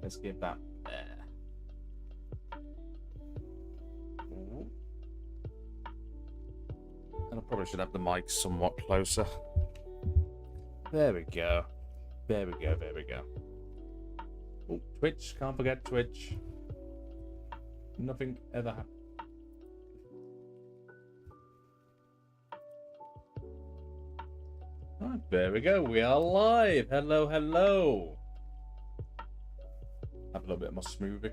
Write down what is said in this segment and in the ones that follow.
Let's give that there. Ooh. And I probably should have the mic somewhat closer. There we go. There we go. There we go. Oh, Twitch. Can't forget Twitch. Nothing ever happened. Right, there we go. We are live. Hello, hello. Have a little bit more smoothie.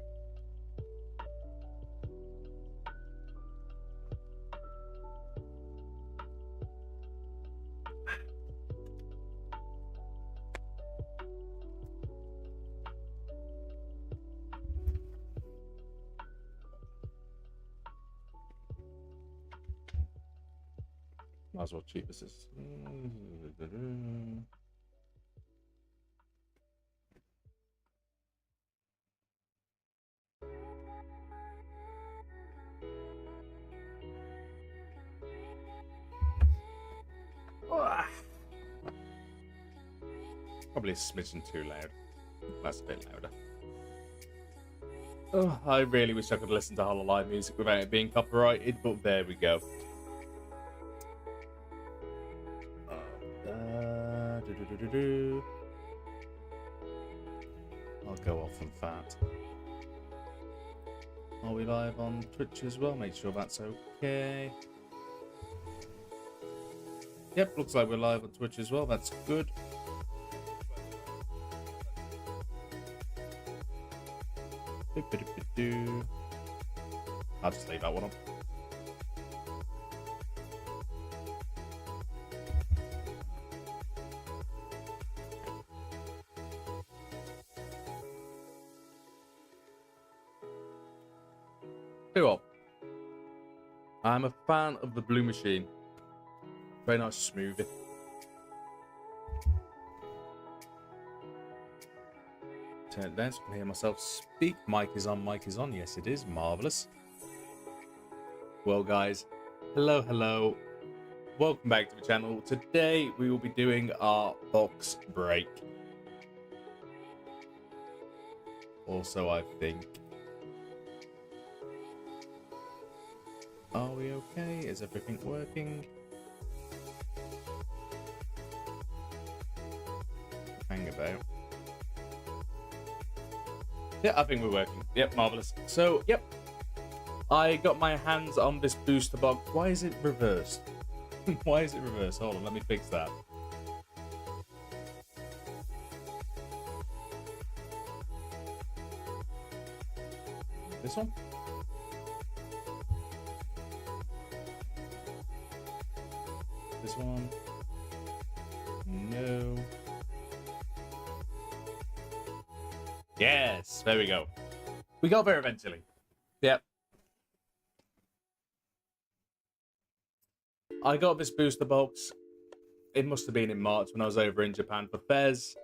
Might as well cheat this. Probably a smidgen too loud. That's a bit louder. Oh, I really wish I could listen to Hololive music without it being copyrighted, but there we go. I'll go off on that. Are we live on Twitch as well? Make sure that's okay. Yep, looks like we're live on Twitch as well. That's good. I'll just leave that one on. Tell you what, I'm a fan of the Blue Machine. Very nice smoothie. Turn it down so I can hear myself speak. Mic is on, mic is on. Yes, it is. Marvellous. Well, guys, hello, hello. Welcome back to the channel. Today, we will be doing our box break. Also, I think... Are we okay? Is everything working? Hang about. Yeah, I think we're working. Yep, marvellous. So, yep. I got my hands on this booster box. Why is it reversed? Why is it reversed? Hold on, let me fix that. This one? This one? No. Yes, there we go. We got there eventually. Yep. I got this booster box. It must have been in March when I was over in Japan for fairs.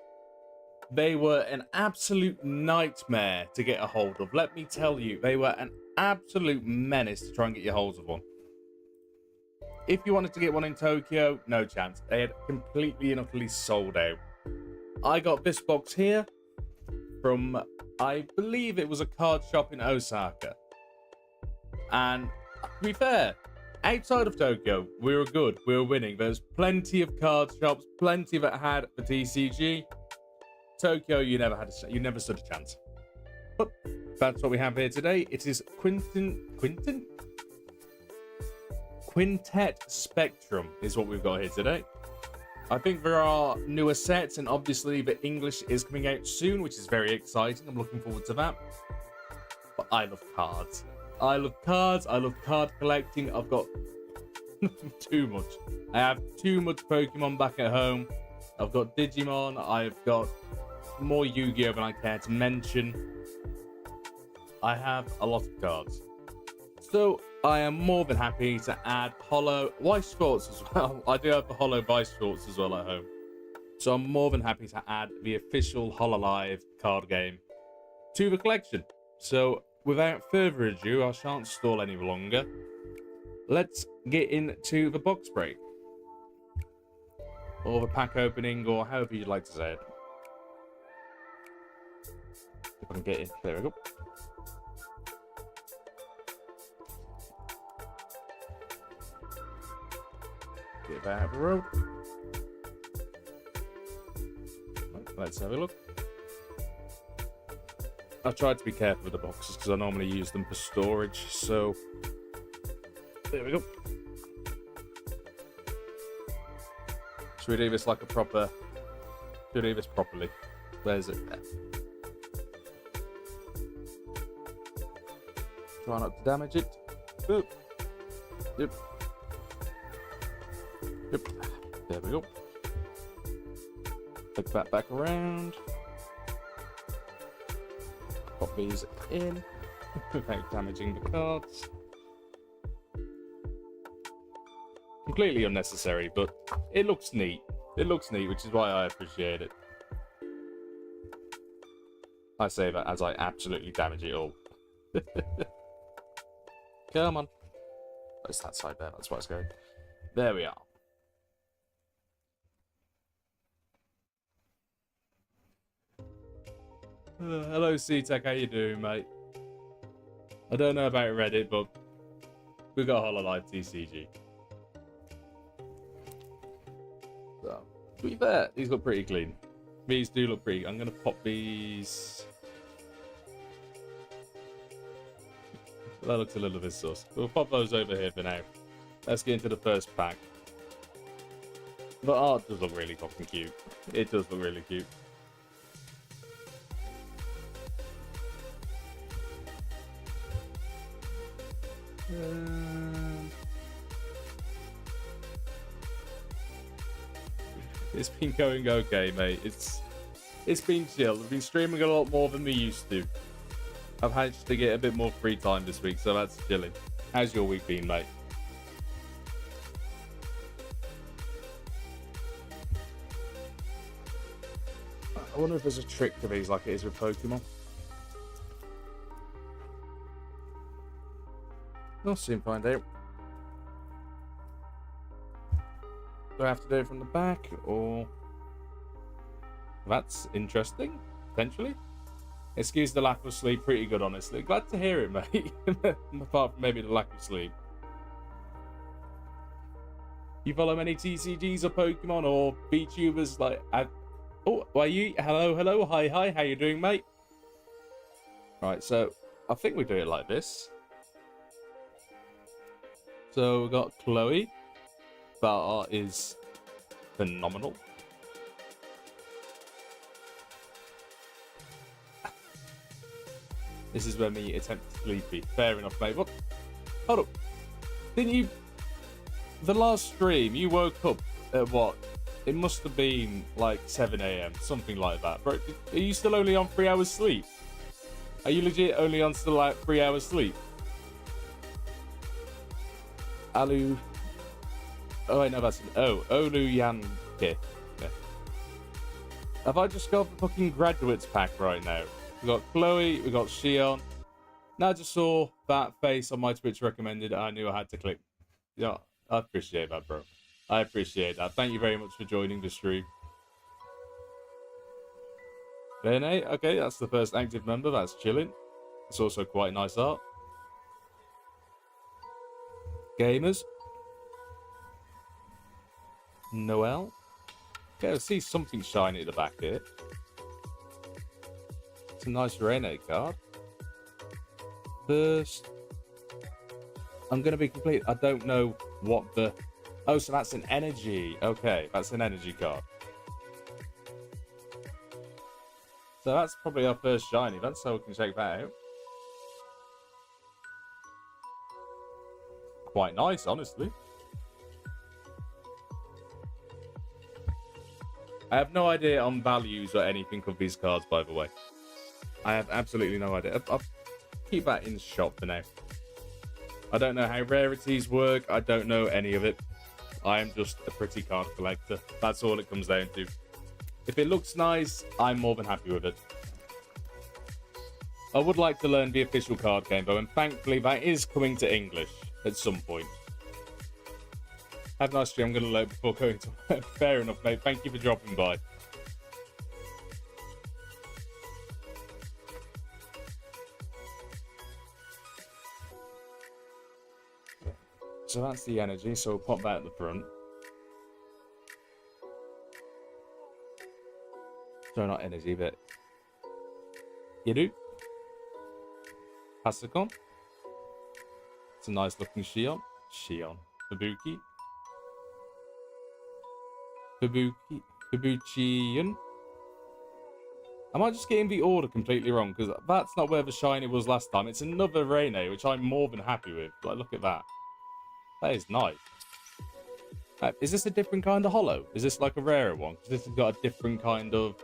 They were an absolute nightmare to get a hold of. Let me tell you, they were an absolute menace to try and get your hold of one. If you wanted to get one in Tokyo, no chance. They had completely and utterly sold out. I got this box here from, I believe it was a card shop in Osaka. And to be fair, outside of Tokyo, we were good. We were winning. There's plenty of card shops, plenty that had the TCG. Tokyo, you never stood a chance. But that's what we have here today. It is Quintet Spectrum is what we've got here today. I think there are newer sets, and obviously the English is coming out soon, which is very exciting. I'm looking forward to that. But I love cards. I love cards. I love card collecting. I've got too much. I have too much Pokemon back at home. I've got Digimon. I've got more Yu-Gi-Oh! Than I care to mention. I have a lot of cards. So I am more than happy to add Holo Vice Shorts as well. I do have the Holo Vice Shorts as well at home. So I'm more than happy to add the official Hololive card game to the collection. So without further ado, I shan't stall any longer. Let's get into the box break. Or the pack opening, or however you'd like to say it. If I can get in. There we go. Get out of the road. Right, let's have a look. I've tried to be careful with the boxes because I normally use them for storage, so there we go. Should we do this like a proper... Should we do this properly? Where's it? There. Try not to damage it. Boop. Yep. Yep. There we go. Take that back around. Pop these in without damaging the cards. Completely unnecessary, but it looks neat. It looks neat, which is why I appreciate it. I say that as I absolutely damage it all. Come on. It's that side there, that's why it's going. There we are. Hello, C-Tech, how you doing, mate? I don't know about Reddit, but we got Hololive TCG. So, to be fair, these look pretty clean. These do look pretty... I'm going to pop these... That looks a little bit sus. We'll pop those over here for now. Let's get into the first pack. The art does look really fucking cute. It does look really cute. It's been going okay, mate. It's been chill. We've been streaming a lot more than we used to. I've had to get a bit more free time this week, so that's chilling. How's your week been, mate? I wonder if there's a trick to these like it is with Pokemon. We'll soon find out. Do I have to do it from the back, or... That's interesting, potentially. Excuse the lack of sleep, pretty good, honestly. Glad to hear it, mate. Apart from maybe the lack of sleep. You follow many TCGs or Pokemon or VTubers like... Oh, are you? Hello, hello, hi, hi. How you doing, mate? Right, so I think we do it like this. So we've got Chloe. That art is phenomenal. This is where me attempt to sleepy. Fair enough, mate. What? Hold up. Didn't you... The last stream, you woke up at what? It must have been like 7 AM, something like that. Bro, are you still only on 3 hours sleep? Are you legit only on still like 3 hours sleep? Alu... Oh, wait, no, that's an O. Olu Yan here. Yeah. Have I just got the fucking graduates pack right now? We got Chloe, we got Shion. Now I just saw that face on my Twitch recommended. I knew I had to click. Yeah, I appreciate that, bro. I appreciate that. Thank you very much for joining the stream. Bene, okay, that's the first active member. That's chilling. It's also quite nice art. Gamers. Noel. Okay, I see something shiny at the back here. It's a nice Rene card. First, I'm going to be complete. I don't know what the... Oh, so that's an energy. Okay, that's an energy card. So that's probably our first shiny. That's so we can check that out. Quite nice, honestly. I have no idea on values or anything of these cards, by the way. I have absolutely no idea. I'll keep that in shop for now. I don't know how rarities work. I don't know any of it. I am just a pretty card collector. That's all it comes down to. If it looks nice, I'm more than happy with it. I would like to learn the official card game, though, and thankfully that is coming to English at some point. Have a nice stream. I'm going to load before going to work. Fair enough, mate. Thank you for dropping by. So that's the energy, so we'll pop that at the front. So not energy, but Yiru. Pasacon. It's a nice looking Shion. Fubuki. Fubuchian. Am I just getting the order completely wrong? Because that's not where the shiny was last time. It's another Reine, which I'm more than happy with. Like, look at that. That is nice. Is this a different kind of holo? Is this like a rarer one? Because this has got a different kind of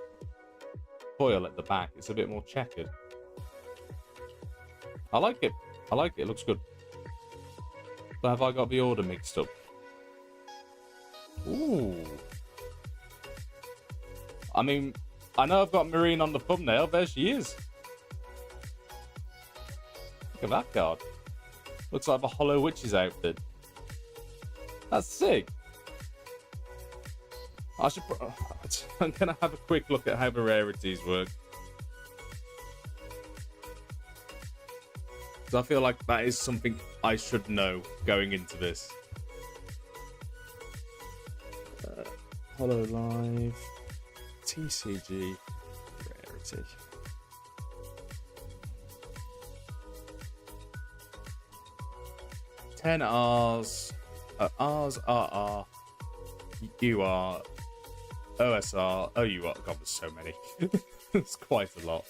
foil at the back. It's a bit more checkered. I like it. I like it. It looks good. But have I got the order mixed up? Ooh. I mean, I know I've got Marine on the thumbnail. There she is. Look at that card. Looks like the Hollow Witch's outfit. That's sick. I'm going to have a quick look at how the rarities work. Because I feel like that is something I should know going into this. Hololive TCG rarity. Ten R's, R's, RR, UR, OSR, OUR. God, there's so many. It's quite a lot.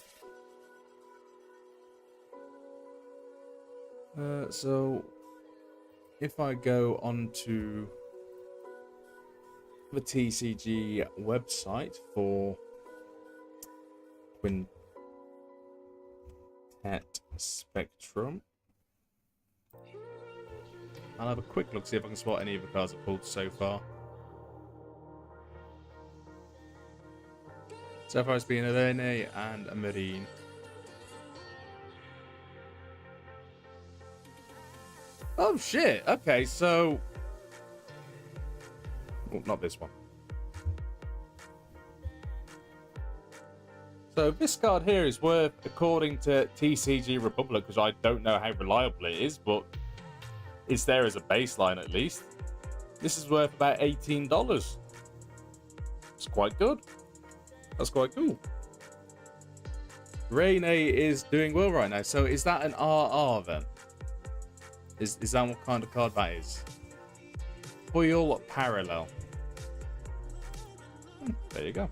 So, if I go onto the TCG website for Quintet Spectrum, I'll have a quick look, see if I can spot any of the cards I've pulled so far. So far it's been a Rene and a Marine. Oh shit, okay, so... Oh, not this one. So this card here is worth, according to TCG Republic, because I don't know how reliable it is, but it's there as a baseline at least. This is worth about $18. It's quite good. That's quite cool. Rene is doing well right now. So is that an RR then? Is that what kind of card that is? Foil Parallel. There you go.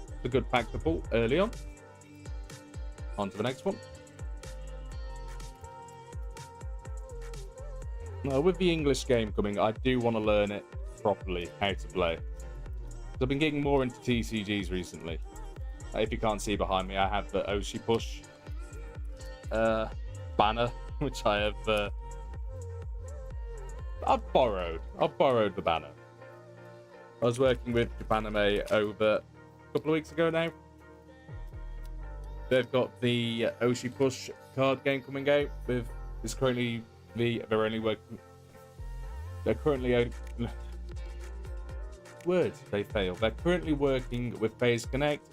It's a good pack to pull early on. On to the next one. Now, with the English game coming, I do want to learn it properly, how to play. I've been getting more into TCGs recently. If you can't see behind me, I have the Oshi Push banner, which I have. I've borrowed the banner. I was working with Japanime over a couple of weeks ago now. They've got the Oshi Push card game coming out with this currently they're currently words they fail. They're currently working with Phase Connect.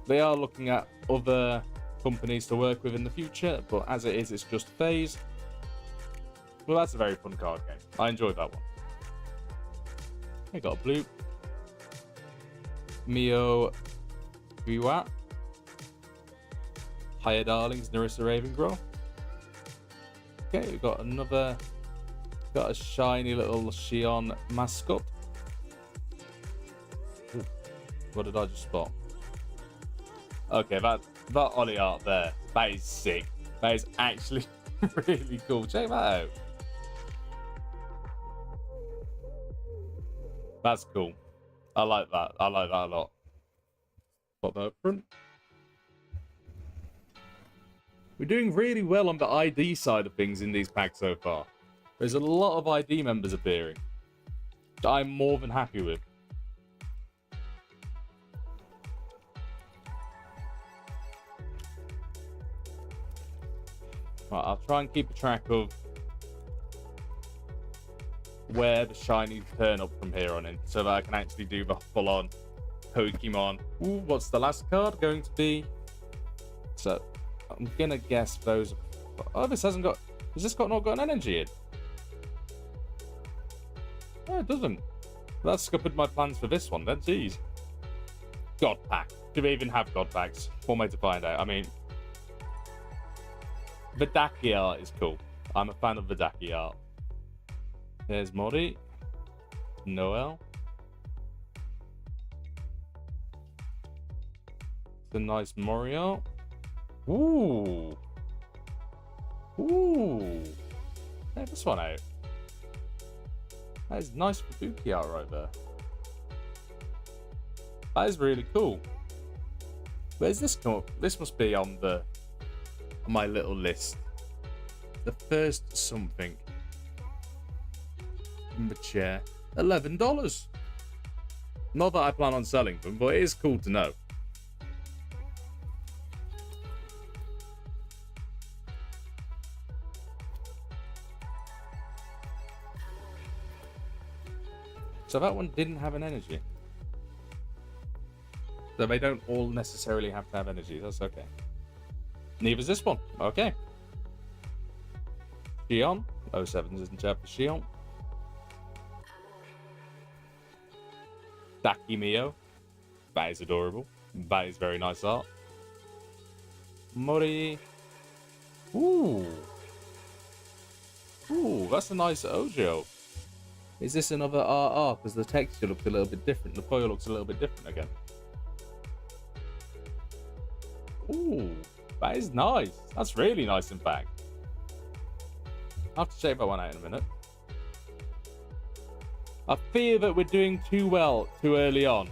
They are looking at other companies to work with in the future, but as it is, it's just Phase. Well, that's a very fun card game. I enjoyed that one. I got a blue. Mio Fuwawa. Hiya Darlings, Nerissa Ravencroft. Okay, we've got another. Got a shiny little Shion mascot. Ooh, what did I just spot? Okay, that Ollie art there, that is sick. That is actually really cool. Check that out. That's cool. I like that. I like that a lot. Pop that up front. We're doing really well on the ID side of things in these packs so far. There's a lot of ID members appearing, which I'm more than happy with. Right, I'll try and keep a track of where the shinies turn up from here on in, so that I can actually do the full-on Pokemon. Ooh, what's the last card going to be? So, I'm gonna guess those. Oh, this hasn't got. Has this not got an energy in? No, it doesn't. That scuppered my plans for this one then. Jeez. God pack. Do we even have God packs? One way to find out. I mean, Vidaki art is cool. I'm a fan of Vidaki art. There's Mori. Noel. It's a nice Mori art. Ooh. Ooh. Check this one out. That is nice Fubuki art right there. That is really cool. Where's this come up? This must be on my little list. The first something. Number chair. $11. Not that I plan on selling them, but it is cool to know. So that one didn't have an energy. So they don't all necessarily have to have energy. That's okay. Neither's this one. Okay. Shion. 07 isn't chapter Shion. Dakimio. That is adorable. That is very nice art. Mori. Ooh. Ooh, that's a nice Ojo. Is this another RR? Because the texture looks a little bit different. The foil looks a little bit different again. Ooh, that is nice. That's really nice, in fact. I'll have to check that one out in a minute. I fear that we're doing too well too early on.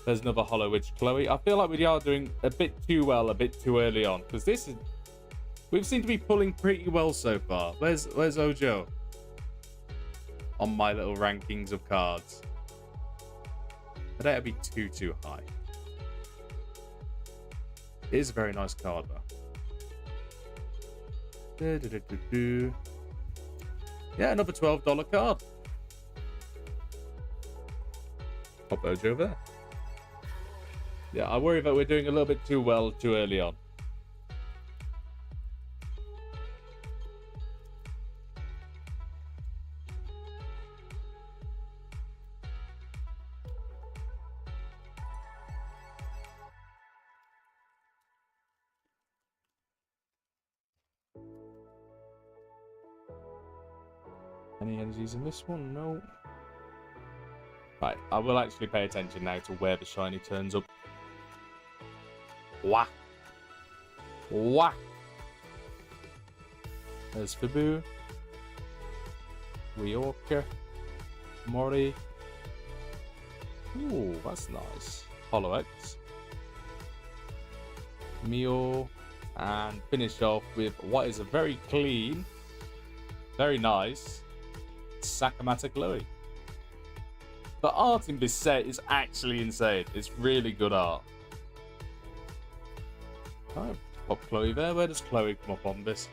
There's another Holo Witch Chloe. I feel like we are doing a bit too well, a bit too early on. Because this is... we've seemed to be pulling pretty well so far. Where's Ojo? On my little rankings of cards. I don't be too high. It is a very nice card, though. Yeah, another $12 card. Pop Ojo there. Yeah, I worry that we're doing a little bit too well too early on. Any energies in this one? No. Right, I will actually pay attention now to where the shiny turns up. Wah! Wah! There's Biboo. Ryoka. Mori. Ooh, that's nice. Holo X. Mio. And finish off with what is a very clean, very nice Sakamata Chloe. The art in this set is actually insane. It's really good art. Oh, pop Chloe there. Where does Chloe come up on this?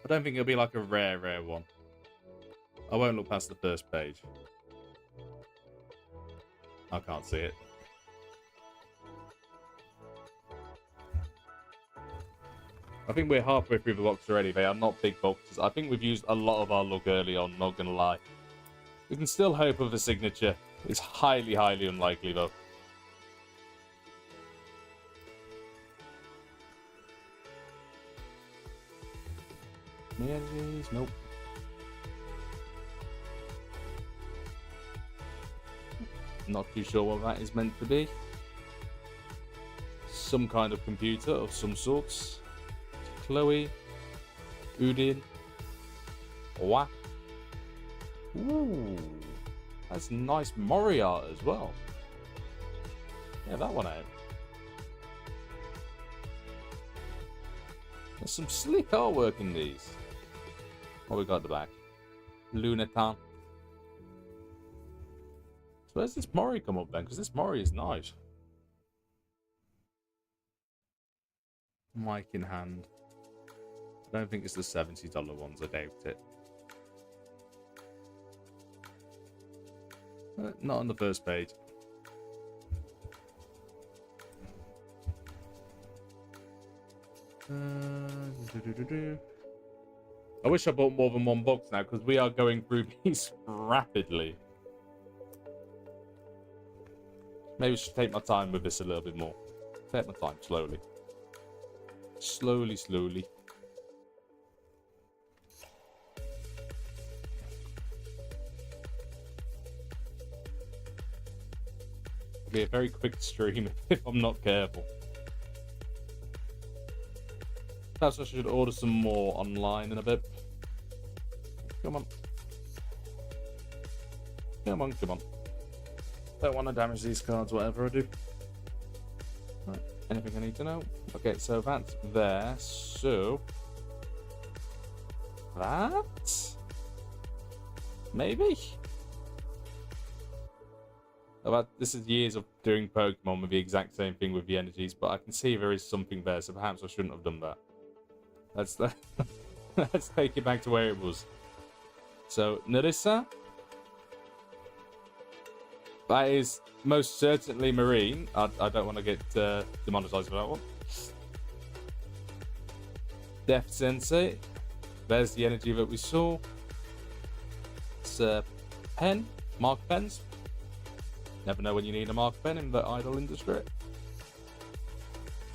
I don't think it'll be like a rare one. I won't look past the first page. I can't see it. I think we're halfway through the box already. They are not big boxes. I think we've used a lot of our luck early on, not gonna lie. We can still hope of a signature. It's highly unlikely though. Energies? Nope. Not too sure what that is meant to be. Some kind of computer of some sorts. Chloe, Udin, Wah. Ooh, that's nice Mori art as well. Yeah, that one out. There's some slick artwork in these. What we got at the back? Lunatan. So where's this Mori come up then? Because this Mori is nice. Mic in hand. I don't think it's the $70 ones, I doubt it. Not on the first page. I wish I bought more than one box now, because we are going through these rapidly. Maybe I should take my time with this a little bit more. Take my time, slowly. Slowly, slowly. It'll be a very quick stream if I'm not careful. Perhaps I should order some more online in a bit. Come on. Come on, come on. Don't want to damage these cards, whatever I do. Right. Anything I need to know? Okay, so that's there. So that maybe. This is years of doing Pokemon with the exact same thing with the energies, but I can see there is something there, so perhaps I shouldn't have done that. Let's take it back to where it was. So Nerissa. That is most certainly marine. I don't want to get demonetized for that one. Death Sensei. There's the energy that we saw. It's a pen. Mark pens. Never know when you need a mark pen in the idol industry.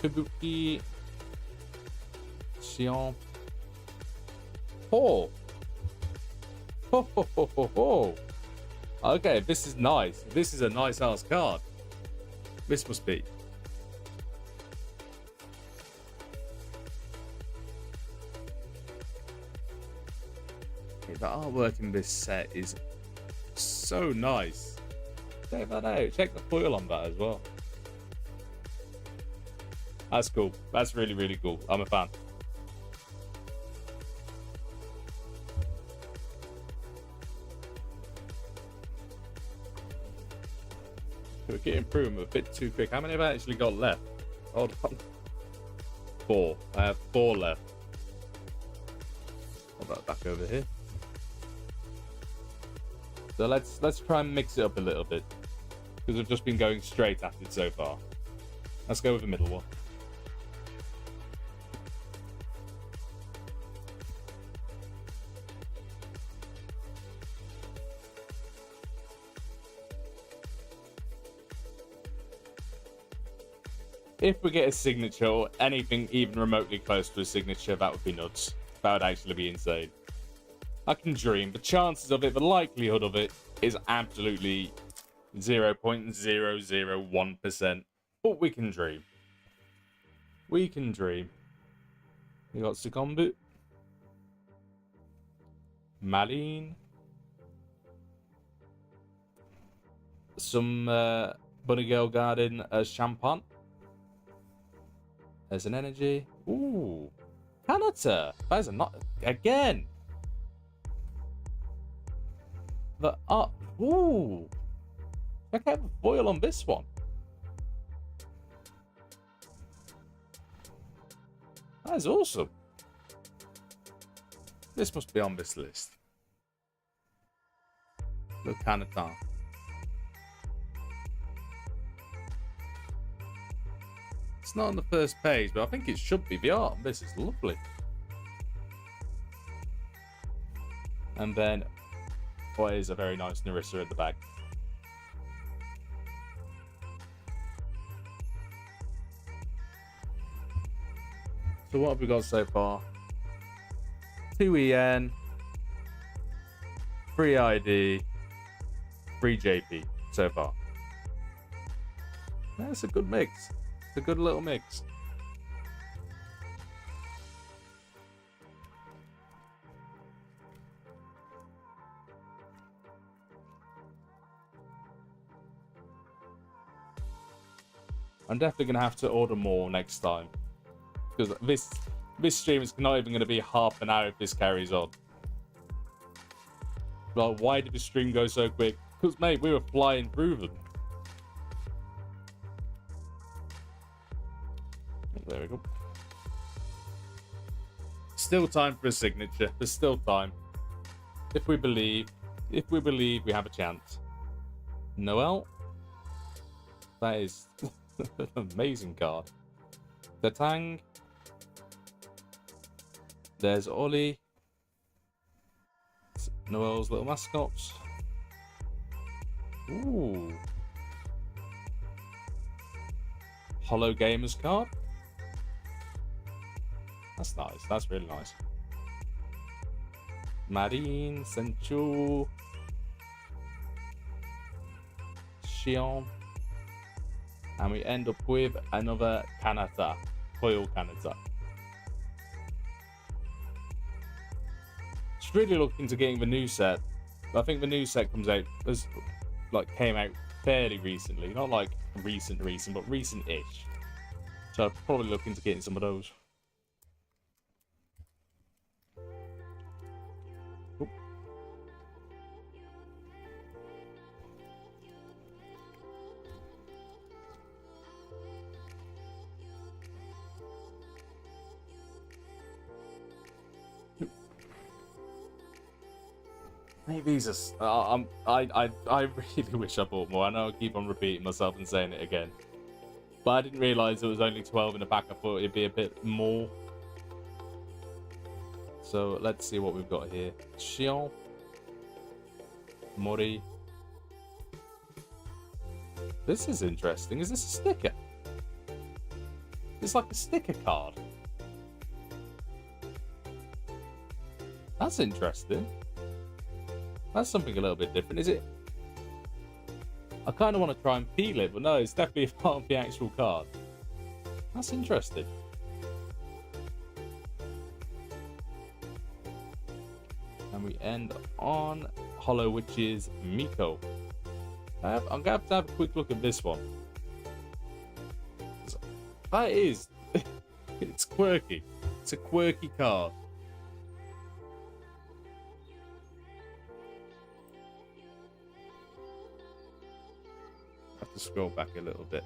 Kabuki. Sion. Oh. Ho ho ho ho ho. Okay, this is nice. This is a nice ass card. This must be. Okay, the artwork in this set is so nice. Check that out. Check the foil on that as well. That's cool. That's really, really cool. I'm a fan. We're getting through them a bit too quick. How many have I actually got left? Hold on. 4. I have 4 left. Hold that back over here. So let's try and mix it up a little bit, because we've just been going straight at it so far. Let's go with the middle one. If we get a signature or anything even remotely close to a signature, that would be nuts. That would actually be insane. I can dream. The chances of it, the likelihood of it, is absolutely 0.001%. But we can dream. We can dream. We got Sukombu. Maline. Some Bunny Girl Garden Champagne. There's an energy. Ooh. Kanata. That is a not again. The ooh. Check out the foil on this one. That is awesome. This must be on this list. Look, Kanata. It's not on the first page, but I think it should be. The art on this is lovely. And then, boy, is a very nice Nerissa at the back. So what have we got so far? 2 EN, 3 ID, 3 JP so far. That's a good mix. It's a good little mix. I'm definitely going to have to order more next time, because this stream is not even going to be half an hour if this carries on. Well, why did the stream go so quick? Because, mate, we were flying through them. There we go. Still time for a signature. There's still time. If we believe, we have a chance. Noel. That is an amazing card. The Tang. There's Oli. Noel's little mascots. Ooh. Holo Gamers card. That's nice. That's really nice. Marine, Senchu, Shion. And we end up with another Kanata. Foil Kanata. Just really looking to getting the new set. I think the new set comes out as came out fairly recently. Not like recent, but recent-ish. So I'm probably looking to getting some of those. Oop. Maybe these are. I really wish I bought more. I know I keep on repeating myself and saying it again, but I didn't realise it was only 12 in the pack. I thought it'd be a bit more. So let's see what we've got here. Shion, Mori. This is interesting. Is this a sticker? It's like a sticker card. That's interesting. That's something a little bit different, is it? I kind of want to try and peel it, but no, it's definitely a part of the actual card. That's interesting. And we end on Holo, which is Miko. I'm going to have a quick look at this one. That is... it's quirky. It's a quirky card. To scroll back a little bit.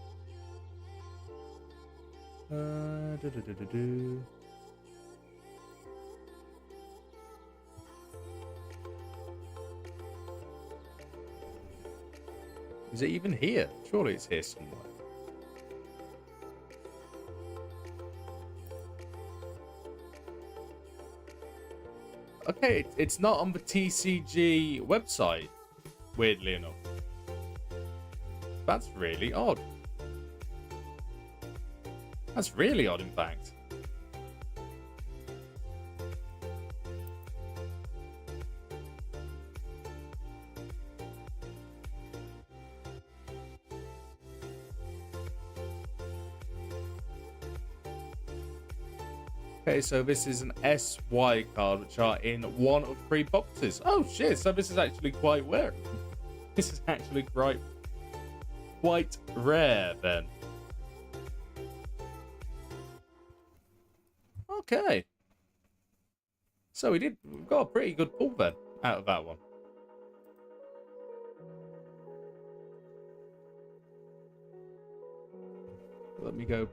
Is it even here? Surely it's here somewhere. Okay, it's not on the TCG website, weirdly enough. That's really odd. That's really odd, in fact. Okay, so this is an SY card, which are in 1 of 3 boxes. Oh shit, so this is actually quite rare. This is actually quite rare then. Okay. So we've got a pretty good pull then out of that one. Let me go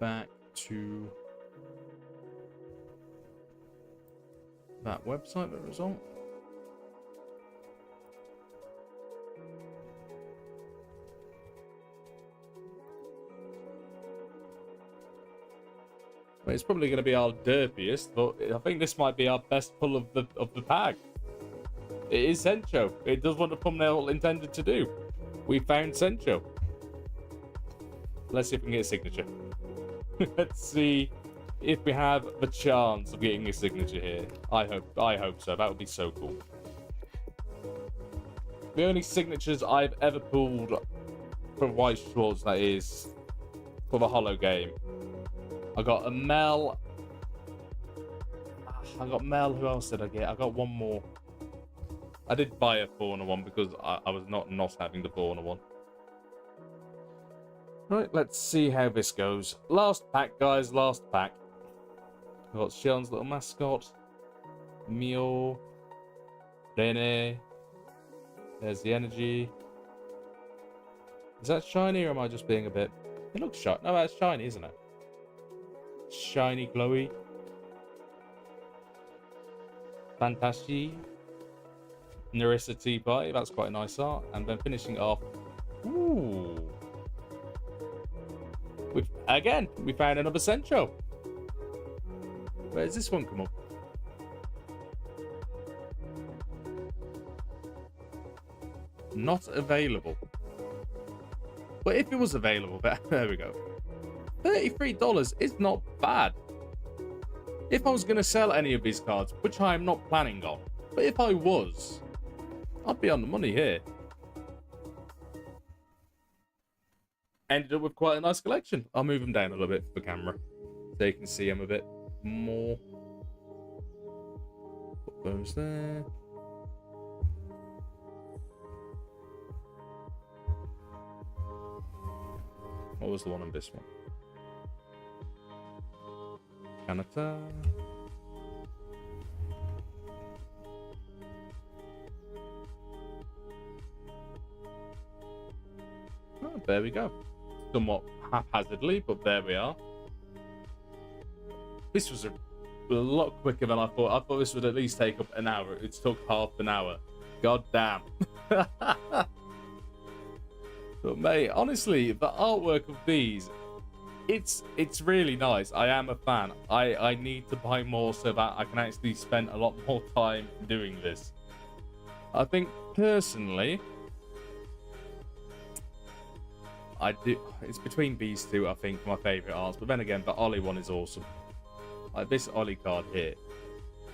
back to that website that was on. It's probably going to be our derpiest, but I think this might be our best pull of the pack. It is Sencho. It does what the thumbnail intended to do. We found Sencho. Let's see if we can get a signature. Let's see if we have the chance of getting a signature here. I hope so. That would be so cool. The only signatures I've ever pulled from White Schwartz, that is for the Holo game. I got a Mel. I got Mel. Who else did I get? I got one more. I did buy a Fauna one because I was not having the Fauna one. Right, let's see how this goes. Last pack, guys. Last pack. I've got Shion's little mascot. Mio. Rene. There's the energy. Is that shiny or am I just being a bit... It looks shiny. No, that's shiny, isn't it? Shiny, glowy. Fantasy. Nerissa Teapie. That's quite a nice art. And then finishing off. Ooh. Again, we found another Sencho. Where's this one come up? Not available. But if it was available, there we go. $33 is not bad. If I was going to sell any of these cards, which I am not planning on, but if I was, I'd be on the money here. Ended up with quite a nice collection. I'll move them down a little bit for the camera so you can see them a bit more. Put those there. What was the one on this one? Kanata. Oh, there we go. Somewhat haphazardly, but there we are. This was a lot quicker than I thought. I thought this would at least take up an hour. It took half an hour. God damn. But mate, honestly, the artwork of these, it's really nice. I am a fan. I need to buy more so that I can actually spend a lot more time doing this. I think personally, I do. It's between these two, I think, my favourite arts. But then again, the Ollie one is awesome. Like this Ollie card here.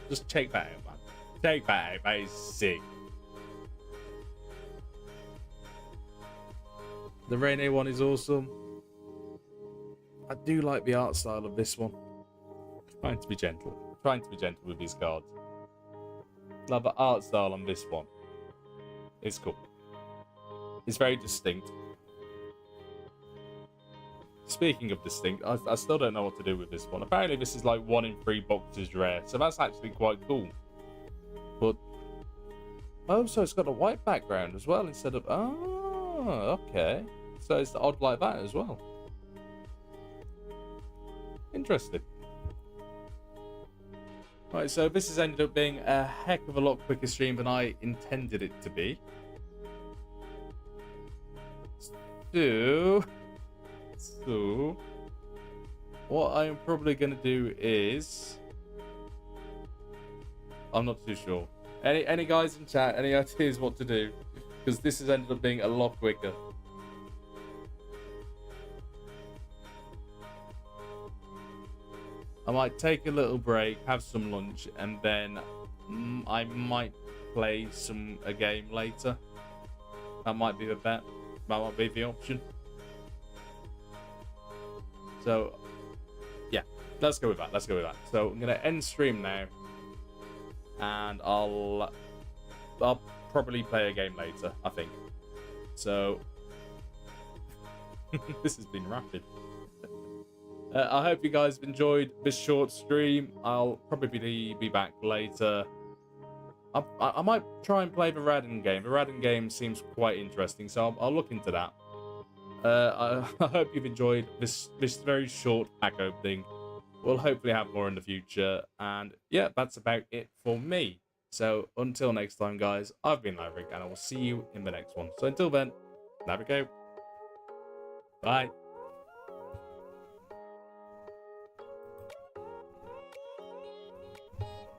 Just check that out, man. Check that out. That is sick. The Rene one is awesome. I do like the art style of this one. Trying to be gentle. Trying to be gentle with these cards. Love the art style on this one. It's cool. It's very distinct. Speaking of distinct, I still don't know what to do with this one. Apparently this is like 1 in 3 boxes rare, so that's actually quite cool. But oh, so it's got a white background as well instead of okay. So it's odd like that as well. Interesting. Right, so this has ended up being a heck of a lot quicker stream than I intended it to be. So what I'm probably going to do is, I'm not too sure. Any guys in chat, any ideas what to do? Because this has ended up being a lot quicker. I might take a little break, have some lunch, and then I might play a game later. That might be the bet. That might be the option. So, yeah, let's go with that. Let's go with that. So I'm gonna end stream now, and I'll probably play a game later, I think. So this has been rapid. I hope you guys have enjoyed this short stream. I'll probably be back later. I might try and play the Radin game. The Radin game seems quite interesting, so I'll look into that. I hope you've enjoyed this very short pack opening. We'll hopefully have more in the future. And yeah, that's about it for me. So until next time, guys, I've been Laverick, and I will see you in the next one. So until then, Navigate. Bye.